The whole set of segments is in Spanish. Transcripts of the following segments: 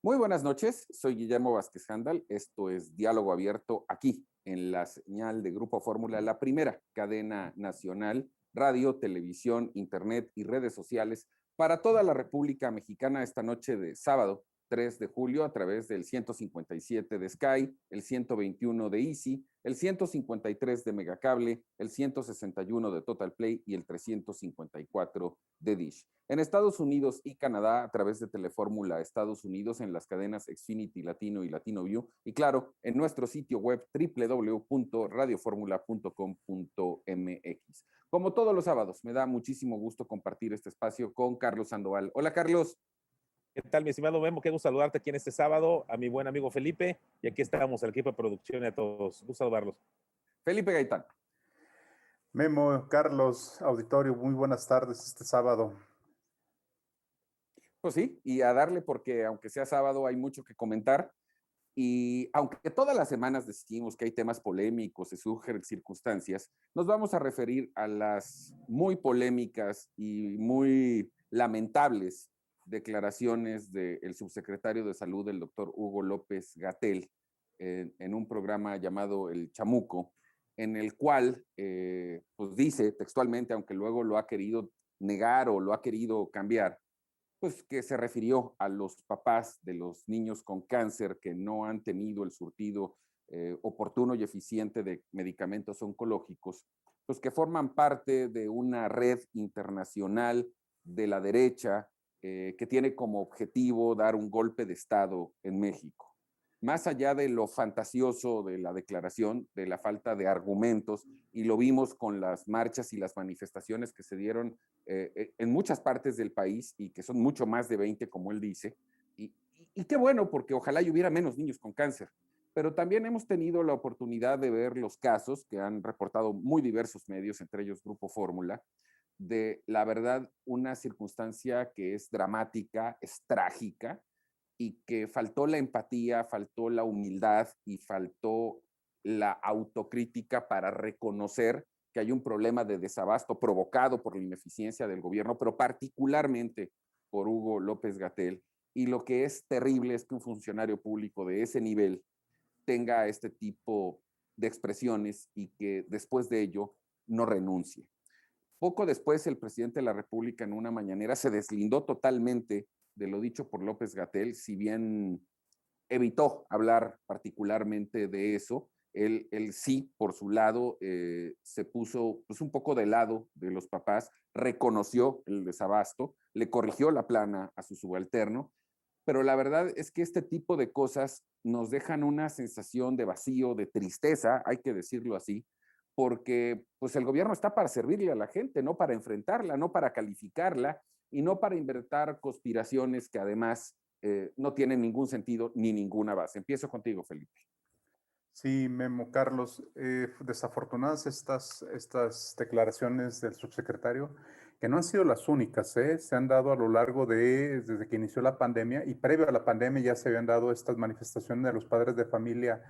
Muy buenas noches, soy Guillermo Vázquez Handal. Esto es Diálogo Abierto aquí en la señal de Grupo Fórmula, la primera cadena nacional, radio, televisión, internet y redes sociales para toda la República Mexicana esta noche de sábado 3 de julio a través del 157 de Sky, el 121 de Easy, el 153 de Megacable, el 161 de Total Play y el 354 de Dish. En Estados Unidos y Canadá, a través de Telefórmula Estados Unidos, en las cadenas Xfinity Latino y Latino View, y claro, en nuestro sitio web www.radioformula.com.mx. Como todos los sábados, me da muchísimo gusto compartir este espacio con Carlos Sandoval. Hola, Carlos. ¿Qué tal, mi estimado Memo? Qué gusto saludarte aquí en este sábado, a mi buen amigo Felipe, y aquí estamos, el equipo de producción y a todos. Gusto saludarlos. Felipe Gaitán. Memo, Carlos, auditorio, muy buenas tardes este sábado. Pues sí, y a darle porque aunque sea sábado hay mucho que comentar y aunque todas las semanas decimos que hay temas polémicos y surgen circunstancias, nos vamos a referir a las muy polémicas y muy lamentables declaraciones del subsecretario de Salud, el doctor Hugo López-Gatell, en un programa llamado El Chamuco, en el cual pues dice textualmente, aunque luego lo ha querido negar o lo ha querido cambiar, pues que se refirió a los papás de los niños con cáncer que no han tenido el surtido oportuno y eficiente de medicamentos oncológicos, pues que forman parte de una red internacional de la derecha que tiene como objetivo dar un golpe de Estado en México. Más allá de lo fantasioso de la declaración, de la falta de argumentos, y lo vimos con las marchas y las manifestaciones que se dieron en muchas partes del país y que son mucho más de 20, como él dice, y qué bueno, porque ojalá y hubiera menos niños con cáncer. Pero también hemos tenido la oportunidad de ver los casos que han reportado muy diversos medios, entre ellos Grupo Fórmula, de la verdad una circunstancia que es dramática, es trágica, y que faltó la empatía, faltó la humildad y faltó la autocrítica para reconocer que hay un problema de desabasto provocado por la ineficiencia del gobierno, pero particularmente por Hugo López-Gatell. Y lo que es terrible es que un funcionario público de ese nivel tenga este tipo de expresiones y que después de ello no renuncie. Poco después, el presidente de la República en una mañanera se deslindó totalmente de lo dicho por López-Gatell, si bien evitó hablar particularmente de eso. Él sí, por su lado, se puso pues, un poco de lado de los papás, reconoció el desabasto, le corrigió la plana a su subalterno, pero la verdad es que este tipo de cosas nos dejan una sensación de vacío, de tristeza, hay que decirlo así, porque pues el gobierno está para servirle a la gente, no para enfrentarla, no para calificarla y no para inventar conspiraciones que además no tienen ningún sentido ni ninguna base. Empiezo contigo, Felipe. Sí, Memo, Carlos, desafortunadas estas declaraciones del subsecretario, que no han sido las únicas, se han dado a lo largo desde que inició la pandemia y previo a la pandemia ya se habían dado estas manifestaciones de los padres de familia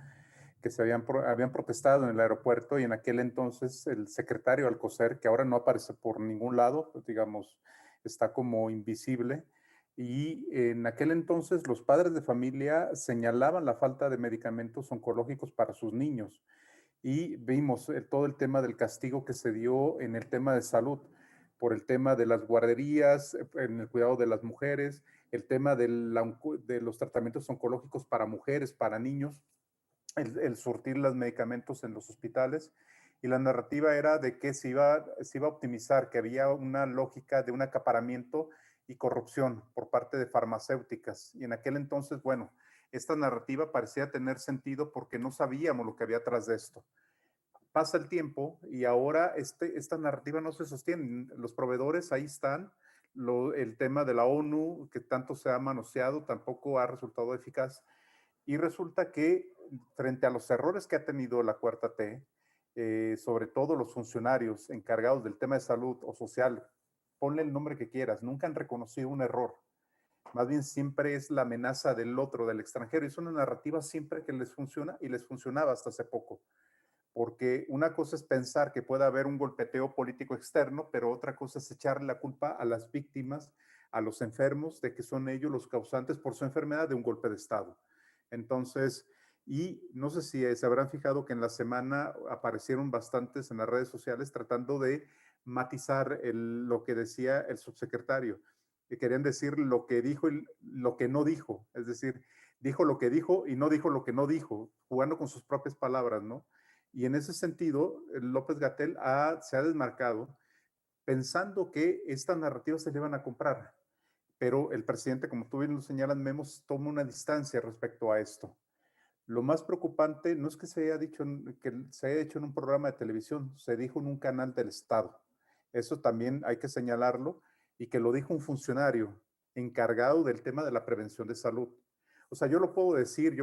que habían protestado en el aeropuerto y en aquel entonces el secretario Alcocer, que ahora no aparece por ningún lado, pues, digamos, está como invisible. Y en aquel entonces los padres de familia señalaban la falta de medicamentos oncológicos para sus niños y vimos todo el tema del castigo que se dio en el tema de salud, por el tema de las guarderías, en el cuidado de las mujeres, el tema de los tratamientos oncológicos para mujeres, para niños, el surtir los medicamentos en los hospitales. Y la narrativa era de que se iba a optimizar, que había una lógica de un acaparamiento y corrupción por parte de farmacéuticas. Y en aquel entonces, bueno, esta narrativa parecía tener sentido porque no sabíamos lo que había atrás de esto. Pasa el tiempo y ahora esta narrativa no se sostiene. Los proveedores ahí están. El tema de la ONU, que tanto se ha manoseado, tampoco ha resultado eficaz. Y resulta que frente a los errores que ha tenido la Cuarta T, sobre todo los funcionarios encargados del tema de salud o social, ponle el nombre que quieras, nunca han reconocido un error. Más bien siempre es la amenaza del otro, del extranjero. Y es una narrativa siempre que les funciona y les funcionaba hasta hace poco. Porque una cosa es pensar que puede haber un golpeteo político externo, pero otra cosa es echarle la culpa a las víctimas, a los enfermos de que son ellos los causantes por su enfermedad de un golpe de Estado. Entonces, y no sé si se habrán fijado que en la semana aparecieron bastantes en las redes sociales tratando de matizar lo que decía el subsecretario, que querían decir lo que dijo y lo que no dijo, es decir, dijo lo que dijo y no dijo lo que no dijo, jugando con sus propias palabras, ¿no? Y en ese sentido, López-Gatell se ha desmarcado pensando que estas narrativas se le van a comprar. Pero el presidente, como tú bien lo señalas, Memo, toma una distancia respecto a esto. Lo más preocupante no es que se haya dicho que se haya hecho en un programa de televisión, se dijo en un canal del Estado. Eso también hay que señalarlo y que lo dijo un funcionario encargado del tema de la prevención de salud. O sea, yo puedo decir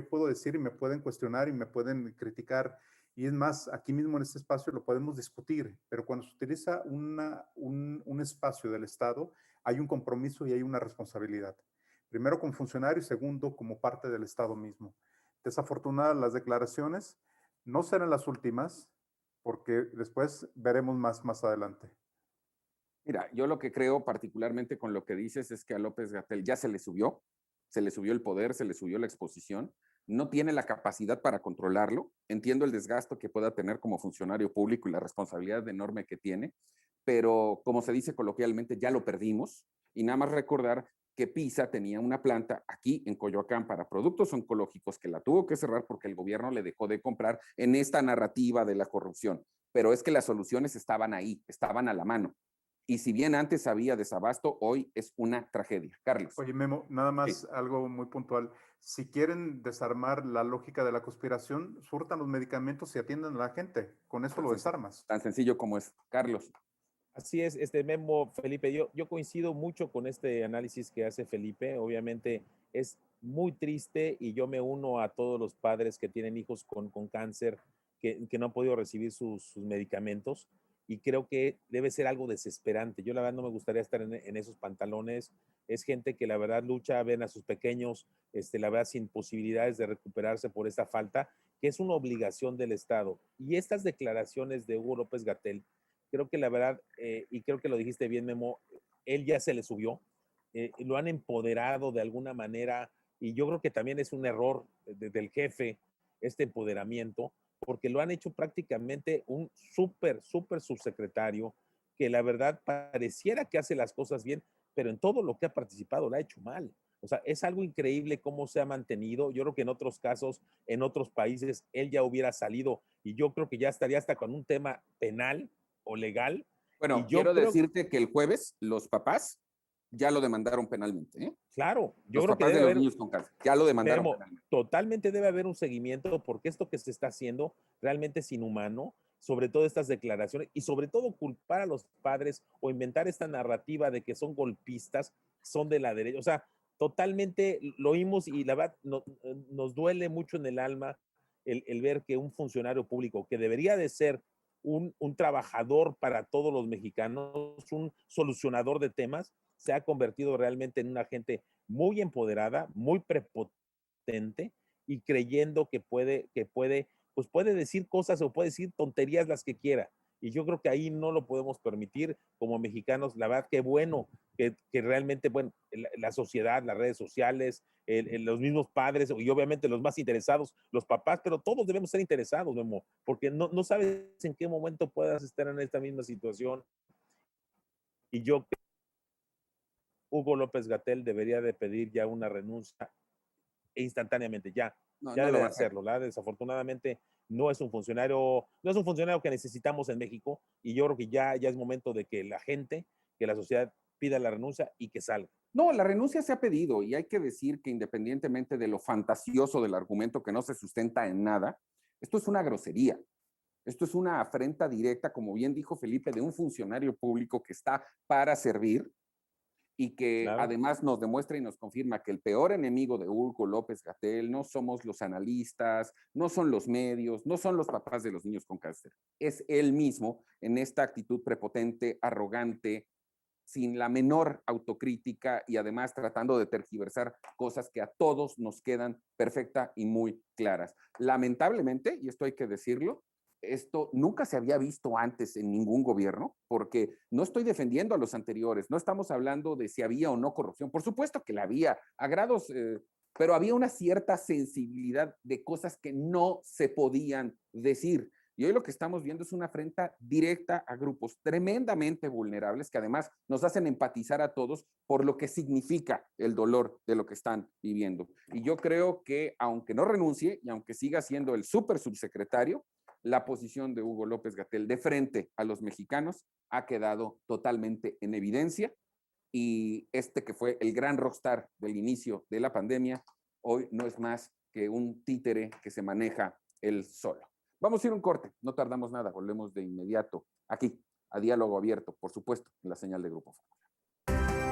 y me pueden cuestionar y me pueden criticar. Y es más, aquí mismo en este espacio lo podemos discutir, pero cuando se utiliza un espacio del Estado, hay un compromiso y hay una responsabilidad. Primero como funcionario y segundo como parte del Estado mismo. Desafortunadas las declaraciones, no serán las últimas, porque después veremos más adelante. Mira, yo lo que creo particularmente con lo que dices es que a López-Gatell ya se le subió el poder, se le subió la exposición, no tiene la capacidad para controlarlo. Entiendo el desgasto que pueda tener como funcionario público y la responsabilidad enorme que tiene, pero como se dice coloquialmente, ya lo perdimos. Y nada más recordar que PISA tenía una planta aquí en Coyoacán para productos oncológicos que la tuvo que cerrar porque el gobierno le dejó de comprar en esta narrativa de la corrupción. Pero es que las soluciones estaban ahí, estaban a la mano. Y si bien antes había desabasto, hoy es una tragedia. Carlos. Oye, Memo, nada más algo muy puntual. Si quieren desarmar la lógica de la conspiración, surtan los medicamentos y atiendan a la gente. Con eso lo desarmas. Tan sencillo como es. Carlos. Así es, Memo, Felipe, yo coincido mucho con este análisis que hace Felipe. Obviamente es muy triste y yo me uno a todos los padres que tienen hijos con cáncer, que no han podido recibir sus medicamentos, y creo que debe ser algo desesperante. Yo la verdad no me gustaría estar en esos pantalones. Es gente que la verdad lucha, ven a sus pequeños, la verdad sin posibilidades de recuperarse por esta falta, que es una obligación del Estado. Y estas declaraciones de Hugo López-Gatell, creo que la verdad, y creo que lo dijiste bien, Memo, él ya se le subió, lo han empoderado de alguna manera, y yo creo que también es un error del jefe este empoderamiento, porque lo han hecho prácticamente un súper subsecretario, que la verdad pareciera que hace las cosas bien, pero en todo lo que ha participado lo ha hecho mal. O sea, es algo increíble cómo se ha mantenido. Yo creo que en otros casos, en otros países, él ya hubiera salido y yo creo que ya estaría hasta con un tema penal o legal. Bueno, Y yo quiero creo, decirte que el jueves los papás ya lo demandaron penalmente. ¿Eh? claro, yo Los creo que papás de debe los haber, niños con cáncer ya lo demandaron Memo, penalmente. totalmente debe haber un seguimiento, porque esto que se está haciendo realmente es inhumano, sobre todo estas declaraciones, y sobre todo culpar a los padres o inventar esta narrativa de que son golpistas, son de la derecha. O sea, totalmente lo oímos y la verdad nos duele mucho en el alma el ver que un funcionario público que debería de ser un trabajador para todos los mexicanos, un solucionador de temas, se ha convertido realmente en una gente muy empoderada, muy prepotente y creyendo pues puede decir cosas o puede decir tonterías las que quiera. Y yo creo que ahí no lo podemos permitir como mexicanos. La verdad, qué bueno que realmente, bueno, la sociedad, las redes sociales, los mismos padres y obviamente los más interesados, los papás, pero todos debemos ser interesados, Memo, porque no sabes en qué momento puedas estar en esta misma situación. Y yo creo que Hugo López-Gatell debería de pedir ya una renuncia instantáneamente, ya No, no debe lo va de a hacer. hacerlo. Desafortunadamente no es un funcionario que necesitamos en México, y yo creo que ya es momento de que la gente, que la sociedad pida la renuncia y que salga. No, la renuncia se ha pedido y hay que decir que independientemente de lo fantasioso del argumento que no se sustenta en nada, esto es una grosería. Esto es una afrenta directa, como bien dijo Felipe, de un funcionario público que está para servir y que Claro. además nos demuestra y nos confirma que el peor enemigo de Hugo López-Gatell no somos los analistas, no son los medios, no son los papás de los niños con cáncer. Es él mismo en esta actitud prepotente, arrogante, sin la menor autocrítica y además tratando de tergiversar cosas que a todos nos quedan perfectas y muy claras. Lamentablemente, y esto hay que decirlo, esto nunca se había visto antes en ningún gobierno, porque no estoy defendiendo a los anteriores, no estamos hablando de si había o no corrupción, por supuesto que la había, a grados, pero había una cierta sensibilidad de cosas que no se podían decir. Y hoy lo que estamos viendo es una afrenta directa a grupos tremendamente vulnerables que además nos hacen empatizar a todos por lo que significa el dolor de lo que están viviendo. Y yo creo que aunque no renuncie y aunque siga siendo el súper subsecretario, la posición de Hugo López-Gatell de frente a los mexicanos ha quedado totalmente en evidencia y este que fue el gran rockstar del inicio de la pandemia, hoy no es más que un títere que se maneja él solo. Vamos a ir a un corte, no tardamos nada, volvemos de inmediato aquí a Diálogo Abierto, por supuesto, en la señal de Grupo Fórmula.